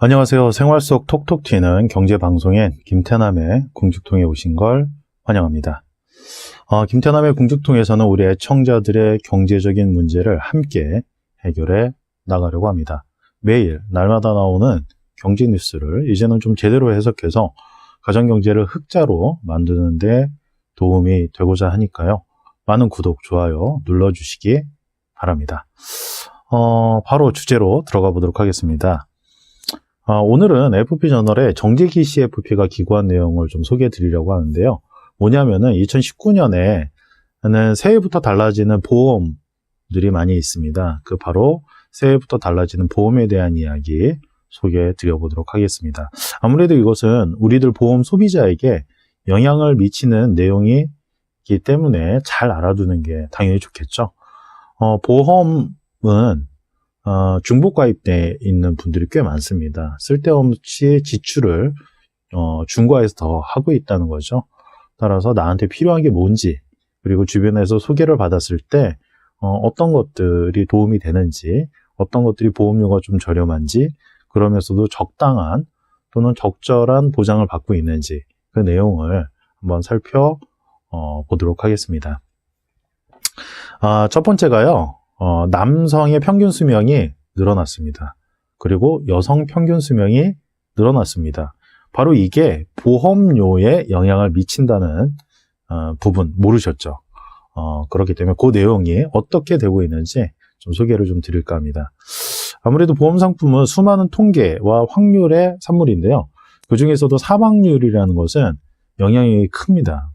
안녕하세요. 생활 속 톡톡 튀는 경제방송인 김태남의 궁죽통에 오신 걸 환영합니다. 김태남의 궁죽통에서는 우리 애청자들의 경제적인 문제를 함께 해결해 나가려고 합니다. 매일 날마다 나오는 경제 뉴스를 이제는 좀 제대로 해석해서 가정경제를 흑자로 만드는 데 도움이 되고자 하니까요. 많은 구독, 좋아요 눌러주시기 바랍니다. 바로 주제로 들어가 보도록 하겠습니다. 오늘은 FP저널에 정재기 CFP가 기고한 내용을 좀 소개해 드리려고 하는데요. 뭐냐면은 2019년에는 새해부터 달라지는 보험들이 많이 있습니다. 그 바로 새해부터 달라지는 보험에 대한 이야기 소개해 드려보도록 하겠습니다. 아무래도 이것은 우리들 보험 소비자에게 영향을 미치는 내용이기 때문에 잘 알아두는 게 당연히 좋겠죠. 보험은 중복가입돼 있는 분들이 꽤 많습니다. 쓸데없이 지출을 중과해서 더 하고 있다는 거죠. 따라서 나한테 필요한 게 뭔지, 그리고 주변에서 소개를 받았을 때 어떤 것들이 도움이 되는지, 어떤 것들이 보험료가 좀 저렴한지, 그러면서도 적당한 또는 적절한 보장을 받고 있는지 그 내용을 한번 살펴보도록 하겠습니다. 첫 번째가요. 남성의 평균 수명이 늘어났습니다. 그리고 여성 평균 수명이 늘어났습니다. 바로 이게 보험료에 영향을 미친다는 부분 모르셨죠? 그렇기 때문에 그 내용이 어떻게 되고 있는지 좀 소개를 좀 드릴까 합니다. 아무래도 보험 상품은 수많은 통계와 확률의 산물인데요. 그 중에서도 사망률이라는 것은 영향이 큽니다.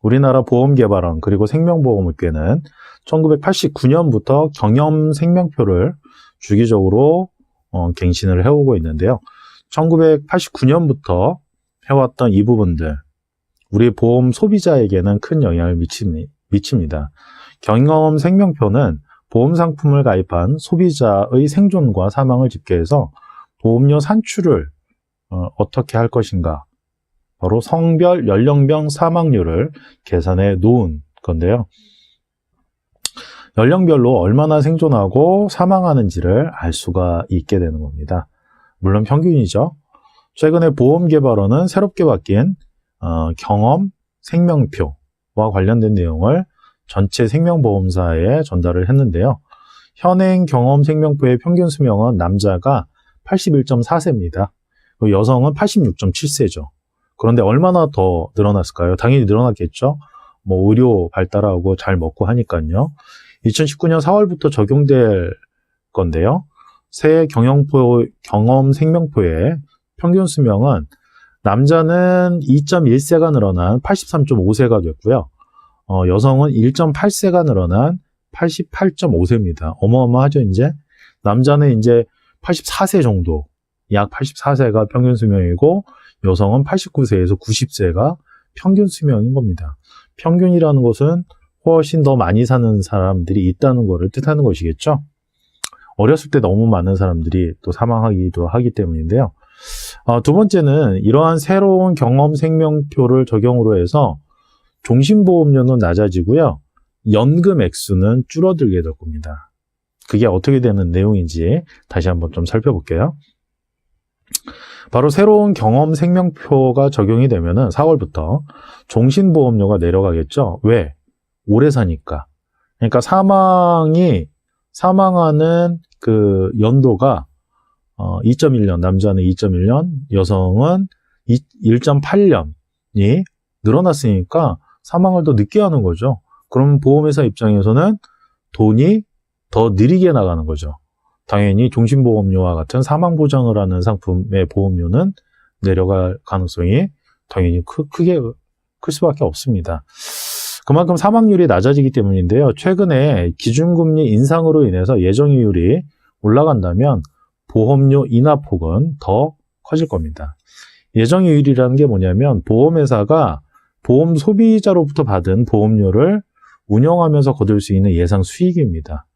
우리나라 보험개발원 그리고 생명보험업계는 1989년부터 경험 생명표를 주기적으로 갱신을 해오고 있는데요. 1989년부터 해왔던 이 부분들, 우리 보험 소비자에게는 큰 영향을 미칩니다. 경험 생명표는 보험 상품을 가입한 소비자의 생존과 사망을 집계해서 보험료 산출을 어떻게 할 것인가, 바로 성별, 연령별 사망률을 계산해 놓은 건데요. 연령별로 얼마나 생존하고 사망하는지를 알 수가 있게 되는 겁니다. 물론 평균이죠. 최근에 보험개발원은 새롭게 바뀐 경험 생명표와 관련된 내용을 전체 생명보험사에 전달을 했는데요. 현행 경험 생명표의 평균 수명은 남자가 81.4세입니다. 여성은 86.7세죠. 그런데 얼마나 더 늘어났을까요? 당연히 늘어났겠죠. 의료 발달하고 잘 먹고 하니까요. 2019년 4월부터 적용될 건데요. 새 경험 생명표의 평균 수명은 남자는 2.1세가 늘어난 83.5세가 됐고요. 여성은 1.8세가 늘어난 88.5세입니다. 어마어마하죠, 이제? 남자는 이제 84세 정도, 약 84세가 평균 수명이고, 여성은 89세에서 90세가 평균 수명인 겁니다. 평균이라는 것은 훨씬 더 많이 사는 사람들이 있다는 것을 뜻하는 것이겠죠. 어렸을 때 너무 많은 사람들이 또 사망하기도 하기 때문인데요. 두 번째는 이러한 새로운 경험 생명표를 적용으로 해서 종신보험료는 낮아지고요. 연금 액수는 줄어들게 될 겁니다. 그게 어떻게 되는 내용인지 다시 한번 좀 살펴볼게요. 바로 새로운 경험 생명표가 적용이 되면은 4월부터 종신보험료가 내려가겠죠. 왜? 오래 사니까. 그러니까 사망하는 그 연도가 2.1년, 남자는 2.1년, 여성은 1.8년이 늘어났으니까 사망을 더 늦게 하는 거죠. 그럼 보험회사 입장에서는 돈이 더 느리게 나가는 거죠. 당연히 종신보험료와 같은 사망보장을 하는 상품의 보험료는 내려갈 가능성이 당연히 클 수밖에 없습니다. 그만큼 사망률이 낮아지기 때문인데요. 최근에 기준금리 인상으로 인해서 예정이율이 올라간다면 보험료 인하폭은 더 커질 겁니다. 예정이율이라는 게 뭐냐면 보험회사가 보험 소비자로부터 받은 보험료를 운영하면서 거둘 수 있는 예상 수익입니다.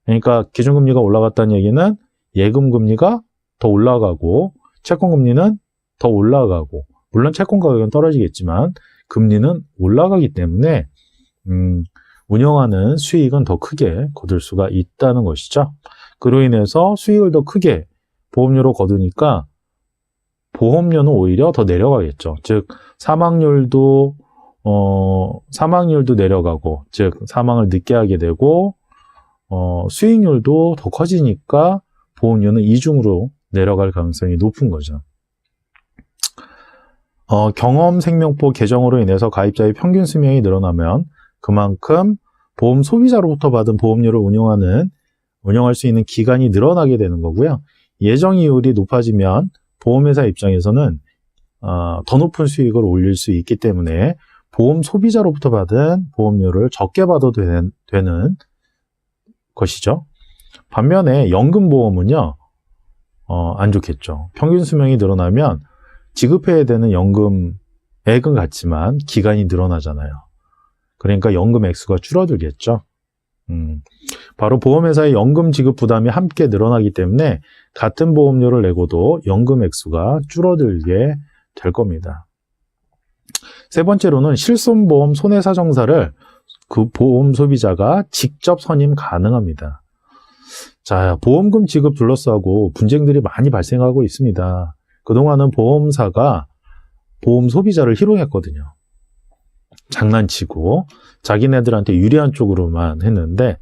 그러니까 기준금리가 올라갔다는 얘기는 예금금리가 더 올라가고 채권금리는 더 올라가고, 물론 채권 가격은 떨어지겠지만 금리는 올라가기 때문에 운영하는 수익은 더 크게 거둘 수가 있다는 것이죠. 그로 인해서 수익을 더 크게 보험료로 거두니까 보험료는 오히려 더 내려가겠죠. 즉 사망률도 내려가고, 즉 사망을 늦게 하게 되고 수익률도 더 커지니까 보험료는 이중으로 내려갈 가능성이 높은 거죠. 경험생명보 개정으로 인해서 가입자의 평균 수명이 늘어나면 그만큼 보험 소비자로부터 받은 보험료를 운영할 수 있는 기간이 늘어나게 되는 거고요. 예정이율이 높아지면 보험회사 입장에서는 더 높은 수익을 올릴 수 있기 때문에 보험 소비자로부터 받은 보험료를 적게 받아도 되는 것이죠. 반면에 연금보험은요, 안 좋겠죠. 평균 수명이 늘어나면 지급해야 되는 연금액은 같지만 기간이 늘어나잖아요. 그러니까 연금 액수가 줄어들겠죠. 바로 보험회사의 연금 지급 부담이 함께 늘어나기 때문에 같은 보험료를 내고도 연금 액수가 줄어들게 될 겁니다. 세 번째로는 실손보험 손해사정사를 그 보험 소비자가 직접 선임 가능합니다. 자, 보험금 지급 둘러싸고 분쟁들이 많이 발생하고 있습니다. 그동안은 보험사가 보험 소비자를 희롱했거든요. 장난치고 자기네들한테 유리한 쪽으로만 했는데,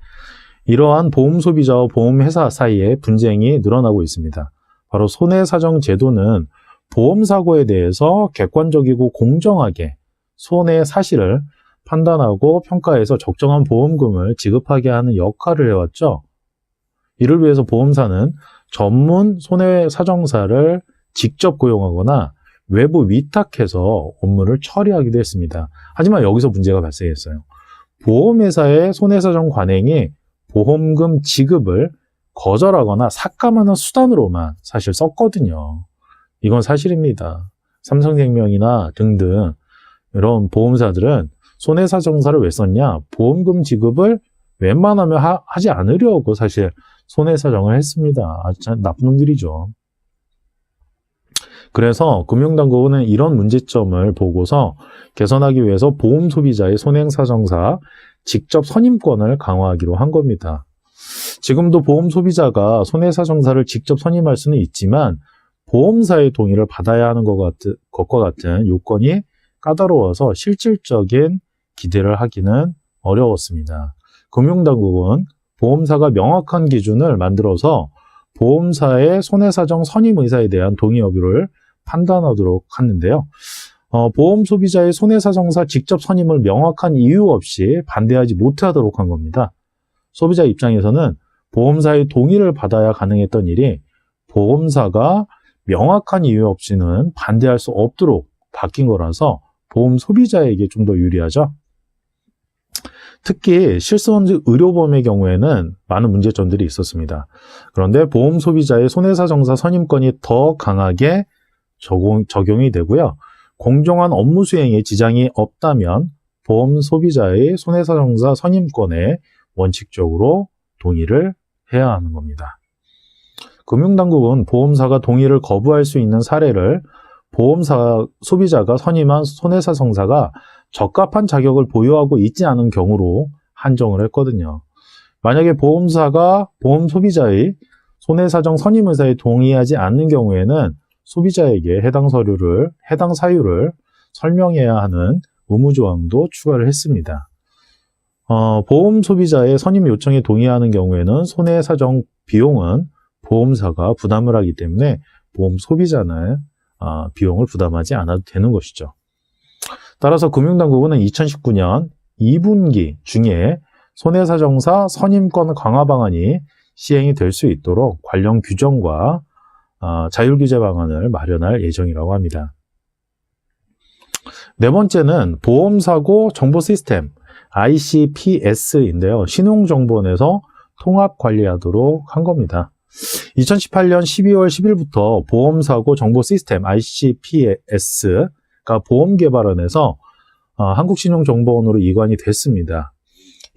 이러한 보험 소비자와 보험회사 사이에 분쟁이 늘어나고 있습니다. 바로 손해사정 제도는 보험사고에 대해서 객관적이고 공정하게 손해 사실을 판단하고 평가해서 적정한 보험금을 지급하게 하는 역할을 해왔죠. 이를 위해서 보험사는 전문 손해사정사를 직접 고용하거나 외부 위탁해서 업무를 처리하기도 했습니다. 하지만 여기서 문제가 발생했어요. 보험회사의 손해사정 관행이 보험금 지급을 거절하거나 삭감하는 수단으로만 사실 썼거든요. 이건 사실입니다. 삼성생명이나 등등 이런 보험사들은 손해사정사를 왜 썼냐? 보험금 지급을 웬만하면 하지 않으려고 사실 손해사정을 했습니다. 아주 나쁜 놈들이죠. 그래서 금융당국은 이런 문제점을 보고서 개선하기 위해서 보험 소비자의 손해사정사 직접 선임권을 강화하기로 한 겁니다. 지금도 보험 소비자가 손해사정사를 직접 선임할 수는 있지만 보험사의 동의를 받아야 하는 것과 같은 요건이 까다로워서 실질적인 기대를 하기는 어려웠습니다. 금융당국은 보험사가 명확한 기준을 만들어서 보험사의 손해사정 선임 의사에 대한 동의 여부를 판단하도록 하는데요. 보험 소비자의 손해사정사 직접 선임을 명확한 이유 없이 반대하지 못하도록 한 겁니다. 소비자 입장에서는 보험사의 동의를 받아야 가능했던 일이 보험사가 명확한 이유 없이는 반대할 수 없도록 바뀐 거라서 보험 소비자에게 좀 더 유리하죠. 특히 실손 의료보험의 경우에는 많은 문제점들이 있었습니다. 그런데 보험 소비자의 손해사정사 선임권이 더 강하게 적용이 되고요. 공정한 업무 수행에 지장이 없다면 보험 소비자의 손해사정사 선임권에 원칙적으로 동의를 해야 하는 겁니다. 금융당국은 보험사가 동의를 거부할 수 있는 사례를 보험사 소비자가 선임한 손해사정사가 적합한 자격을 보유하고 있지 않은 경우로 한정을 했거든요. 만약에 보험사가 보험 소비자의 손해사정 선임 의사에 동의하지 않는 경우에는 소비자에게 해당 사유를 설명해야 하는 의무조항도 추가를 했습니다. 보험 소비자의 선임 요청에 동의하는 경우에는 손해사정 비용은 보험사가 부담을 하기 때문에 보험 소비자는 비용을 부담하지 않아도 되는 것이죠. 따라서 금융당국은 2019년 2분기 중에 손해사정사 선임권 강화 방안이 시행이 될 수 있도록 관련 규정과 자율규제 방안을 마련할 예정이라고 합니다. 네 번째는 보험사고 정보 시스템 ICPS인데요. 신용정보원에서 통합 관리하도록 한 겁니다. 2018년 12월 10일부터 보험사고 정보 시스템 ICPS가 보험개발원에서 한국신용정보원으로 이관이 됐습니다.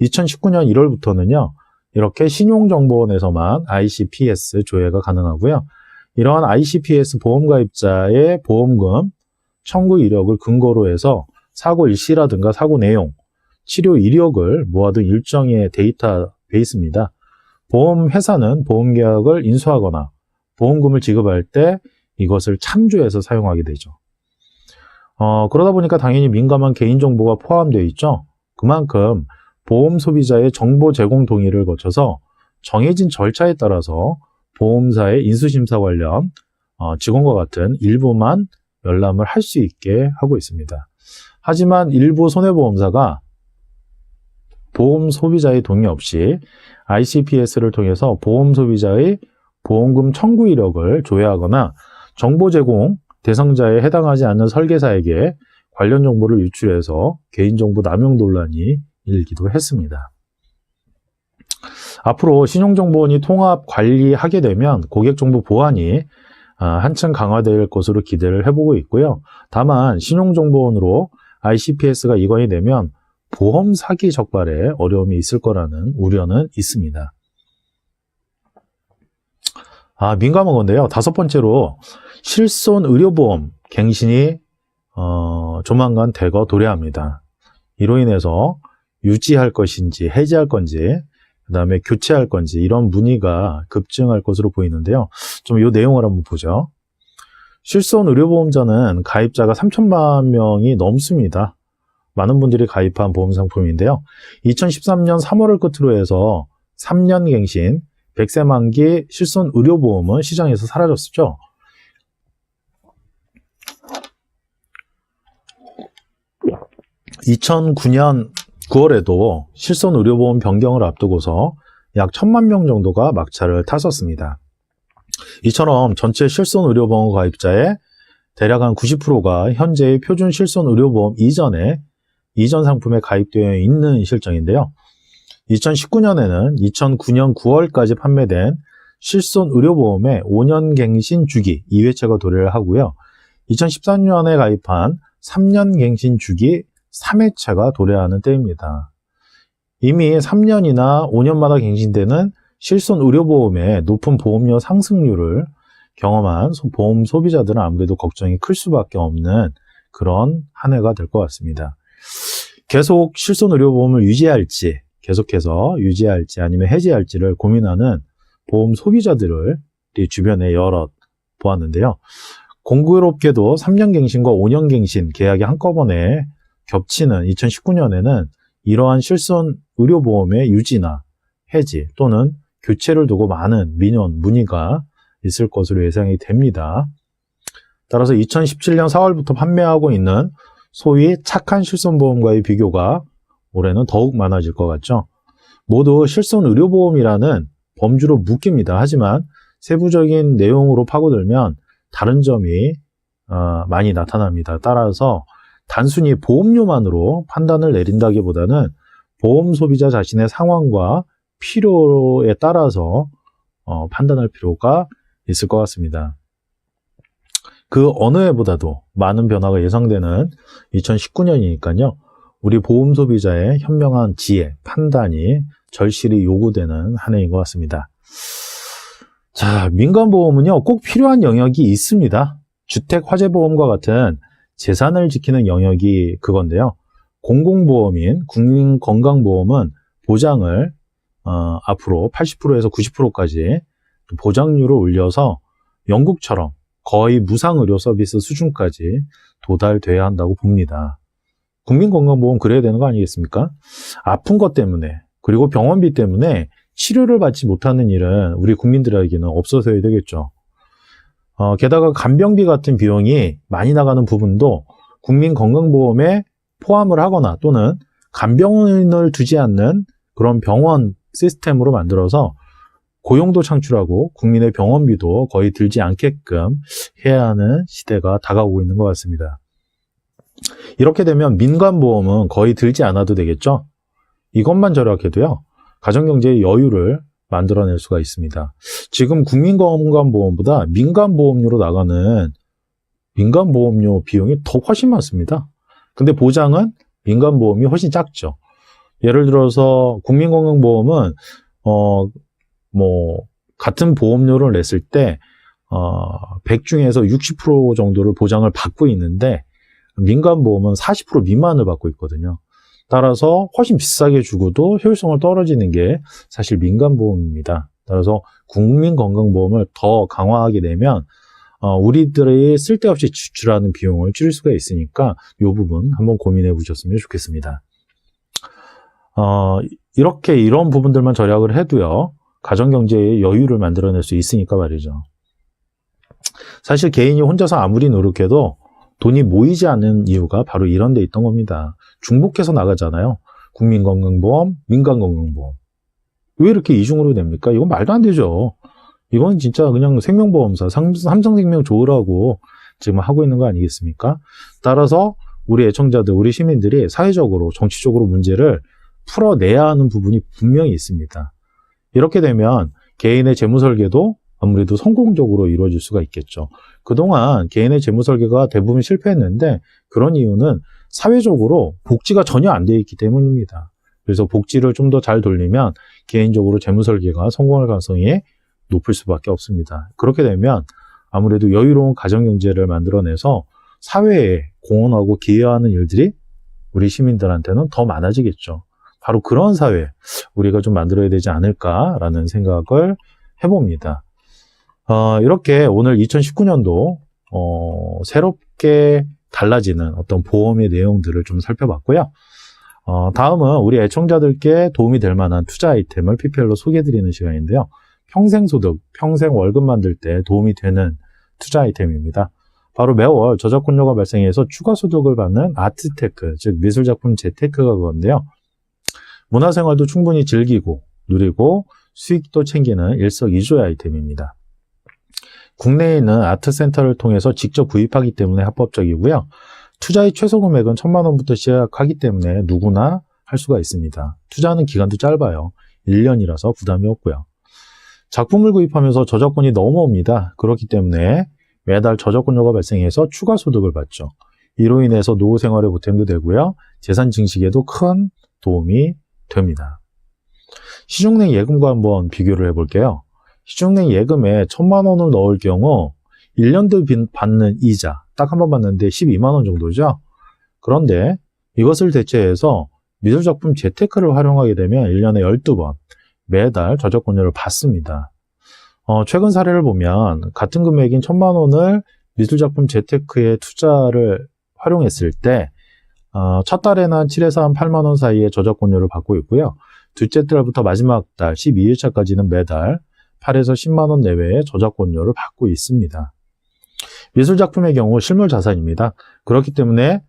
2019년 1월부터는요. 이렇게 신용정보원에서만 ICPS 조회가 가능하고요. 이러한 ICPS 보험가입자의 보험금 청구 이력을 근거로 해서 사고 일시라든가 사고 내용, 치료 이력을 모아둔 일정의 데이터베이스입니다. 보험회사는 보험계약을 인수하거나 보험금을 지급할 때 이것을 참조해서 사용하게 되죠. 그러다 보니까 당연히 민감한 개인정보가 포함되어 있죠. 그만큼 보험 소비자의 정보 제공 동의를 거쳐서 정해진 절차에 따라서 보험사의 인수심사 관련 직원과 같은 일부만 열람을 할 수 있게 하고 있습니다. 하지만 일부 손해보험사가 보험 소비자의 동의 없이 ICPS를 통해서 보험 소비자의 보험금 청구 이력을 조회하거나 정보 제공 대상자에 해당하지 않는 설계사에게 관련 정보를 유출해서 개인정보 남용 논란이 일기도 했습니다. 앞으로 신용정보원이 통합 관리하게 되면 고객정보 보안이 한층 강화될 것으로 기대를 해보고 있고요. 다만 신용정보원으로 ICPS가 이관이 되면 보험 사기 적발에 어려움이 있을 거라는 우려는 있습니다. 민감한 건데요. 5번째로 실손 의료보험 갱신이 조만간 대거 도래합니다. 이로 인해서 유지할 것인지 해지할 건지 그 다음에 교체할 건지 이런 문의가 급증할 것으로 보이는데요. 좀 이 내용을 한번 보죠. 실손 의료보험자는 가입자가 3천만 명이 넘습니다. 많은 분들이 가입한 보험 상품인데요. 2013년 3월을 끝으로 해서 3년 갱신 100세 만기 실손 의료보험은 시장에서 사라졌었죠. 2009년 9월에도 실손 의료보험 변경을 앞두고서 약 1,000만 명 정도가 막차를 탔었습니다. 이처럼 전체 실손 의료보험 가입자의 대략 한 90%가 현재의 표준 실손 의료보험 이전 상품에 가입되어 있는 실정인데요. 2019년에는 2009년 9월까지 판매된 실손 의료보험의 5년 갱신 주기 2회차가 도래를 하고요. 2013년에 가입한 3년 갱신 주기 3회차가 도래하는 때입니다. 이미 3년이나 5년마다 갱신되는 실손 의료보험의 높은 보험료 상승률을 경험한 보험 소비자들은 아무래도 걱정이 클 수밖에 없는 그런 한 해가 될 것 같습니다. 계속 실손 의료보험을 유지할지 계속해서 유지할지 아니면 해지할지를 고민하는 보험 소비자들을 주변에 여럿 보았는데요. 공교롭게도 3년 갱신과 5년 갱신 계약이 한꺼번에 겹치는 2019년에는 이러한 실손 의료보험의 유지나 해지 또는 교체를 두고 많은 민원, 문의가 있을 것으로 예상이 됩니다. 따라서 2017년 4월부터 판매하고 있는 소위 착한 실손보험과의 비교가 올해는 더욱 많아질 것 같죠. 모두 실손 의료보험이라는 범주로 묶입니다. 하지만 세부적인 내용으로 파고들면 다른 점이 많이 나타납니다. 따라서 단순히 보험료만으로 판단을 내린다기보다는 보험 소비자 자신의 상황과 필요에 따라서 판단할 필요가 있을 것 같습니다. 그 어느 해보다도 많은 변화가 예상되는 2019년이니까요. 우리 보험 소비자의 현명한 지혜, 판단이 절실히 요구되는 한 해인 것 같습니다. 자, 민간보험은요, 꼭 필요한 영역이 있습니다. 주택화재보험과 같은 재산을 지키는 영역이 그건데요. 공공보험인 국민건강보험은 보장을 앞으로 80%에서 90%까지 보장률을 올려서 영국처럼 거의 무상의료 서비스 수준까지 도달돼야 한다고 봅니다. 국민건강보험 그래야 되는 거 아니겠습니까? 아픈 것 때문에 그리고 병원비 때문에 치료를 받지 못하는 일은 우리 국민들에게는 없어서야 되겠죠. 게다가 간병비 같은 비용이 많이 나가는 부분도 국민건강보험에 포함을 하거나 또는 간병인을 두지 않는 그런 병원 시스템으로 만들어서 고용도 창출하고 국민의 병원비도 거의 들지 않게끔 해야 하는 시대가 다가오고 있는 것 같습니다. 이렇게 되면 민간보험은 거의 들지 않아도 되겠죠? 이것만 절약해도요, 가정경제의 여유를 만들어낼 수가 있습니다. 지금 국민건강보험보다 민간보험료로 나가는 민간보험료 비용이 더 훨씬 많습니다. 근데 보장은 민간보험이 훨씬 작죠. 예를 들어서 국민건강보험은 같은 보험료를 냈을 때 100 중에서 60% 정도를 보장을 받고 있는데 민간보험은 40% 미만을 받고 있거든요. 따라서 훨씬 비싸게 주고도 효율성을 떨어지는 게 사실 민간보험입니다. 따라서 국민건강보험을 더 강화하게 되면 우리들이 쓸데없이 지출하는 비용을 줄일 수가 있으니까 이 부분 한번 고민해 보셨으면 좋겠습니다. 이렇게 이런 부분들만 절약을 해도요, 가정경제의 여유를 만들어낼 수 있으니까 말이죠. 사실 개인이 혼자서 아무리 노력해도 돈이 모이지 않는 이유가 바로 이런 데 있던 겁니다. 중복해서 나가잖아요. 국민건강보험, 민간건강보험. 왜 이렇게 이중으로 됩니까? 이건 말도 안 되죠. 이건 진짜 그냥 생명보험사, 삼성생명 좋으라고 지금 하고 있는 거 아니겠습니까? 따라서 우리 애청자들, 우리 시민들이 사회적으로, 정치적으로 문제를 풀어내야 하는 부분이 분명히 있습니다. 이렇게 되면 개인의 재무설계도 아무래도 성공적으로 이루어질 수가 있겠죠. 그동안 개인의 재무설계가 대부분 실패했는데 그런 이유는 사회적으로 복지가 전혀 안 되어 있기 때문입니다. 그래서 복지를 좀 더 잘 돌리면 개인적으로 재무설계가 성공할 가능성이 높을 수밖에 없습니다. 그렇게 되면 아무래도 여유로운 가정경제를 만들어내서 사회에 공헌하고 기여하는 일들이 우리 시민들한테는 더 많아지겠죠. 바로 그런 사회 우리가 좀 만들어야 되지 않을까라는 생각을 해봅니다. 이렇게 오늘 2019년도 새롭게 달라지는 어떤 보험의 내용들을 좀 살펴봤고요. 다음은 우리 애청자들께 도움이 될 만한 투자 아이템을 PPL로 소개해드리는 시간인데요. 평생소득, 평생 월급 만들 때 도움이 되는 투자 아이템입니다. 바로 매월 저작권료가 발생해서 추가 소득을 받는 아트테크, 즉 미술작품 재테크가 그건데요. 문화생활도 충분히 즐기고 누리고 수익도 챙기는 일석이조의 아이템입니다. 국내에 있는 아트센터를 통해서 직접 구입하기 때문에 합법적이고요. 투자의 최소 금액은 1,000만 원부터 시작하기 때문에 누구나 할 수가 있습니다. 투자하는 기간도 짧아요. 1년이라서 부담이 없고요. 작품을 구입하면서 저작권이 넘어옵니다. 그렇기 때문에 매달 저작권료가 발생해서 추가 소득을 받죠. 이로 인해서 노후 생활에 보탬도 되고요. 재산 증식에도 큰 도움이 됩니다. 시중은행 예금과 한번 비교를 해볼게요. 시중은행 예금에 1,000만 원을 넣을 경우 1년 뒤 받는 이자 딱 한 번 받는데 12만 원 정도죠. 그런데 이것을 대체해서 미술작품 재테크를 활용하게 되면 1년에 12번 매달 저작권료를 받습니다. 최근 사례를 보면 같은 금액인 1,000만 원을 미술작품 재테크에 투자를 활용했을 때 첫 달에는 한 7에서 한 8만 원 사이의 저작권료를 받고 있고요. 둘째 달부터 마지막 달 12일차까지는 매달 8에서 10만 원 내외의 저작권료를 받고 있습니다. 미술작품의 경우 실물 자산입니다. 그렇기 때문에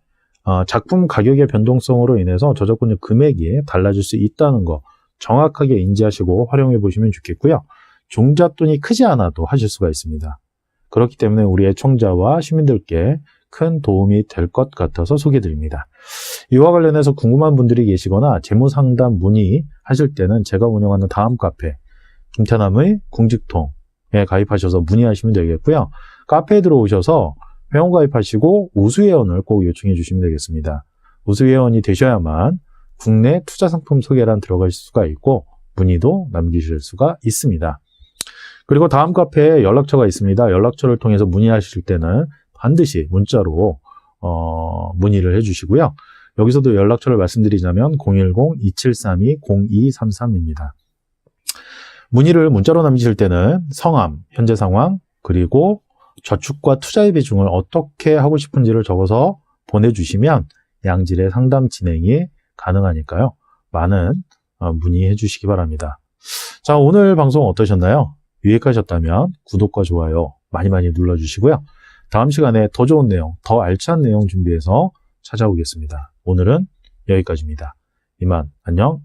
작품 가격의 변동성으로 인해서 저작권료 금액이 달라질 수 있다는 거 정확하게 인지하시고 활용해 보시면 좋겠고요. 종잣돈이 크지 않아도 하실 수가 있습니다. 그렇기 때문에 우리 애청자와 시민들께 큰 도움이 될 것 같아서 소개드립니다. 이와 관련해서 궁금한 분들이 계시거나 재무상담 문의하실 때는 제가 운영하는 다음 카페 김태남의 궁직통에 가입하셔서 문의하시면 되겠고요. 카페에 들어오셔서 회원 가입하시고 우수회원을 꼭 요청해 주시면 되겠습니다. 우수회원이 되셔야만 국내 투자상품 소개란 들어갈 수가 있고 문의도 남기실 수가 있습니다. 그리고 다음 카페에 연락처가 있습니다. 연락처를 통해서 문의하실 때는 반드시 문자로 문의를 해주시고요. 여기서도 연락처를 말씀드리자면 010-2732-0233입니다. 문의를 문자로 남기실 때는 성함, 현재 상황, 그리고 저축과 투자의 비중을 어떻게 하고 싶은지를 적어서 보내주시면 양질의 상담 진행이 가능하니까요. 많은 문의해 주시기 바랍니다. 자, 오늘 방송 어떠셨나요? 유익하셨다면 구독과 좋아요 많이 눌러주시고요. 다음 시간에 더 좋은 내용, 더 알찬 내용 준비해서 찾아오겠습니다. 오늘은 여기까지입니다. 이만 안녕.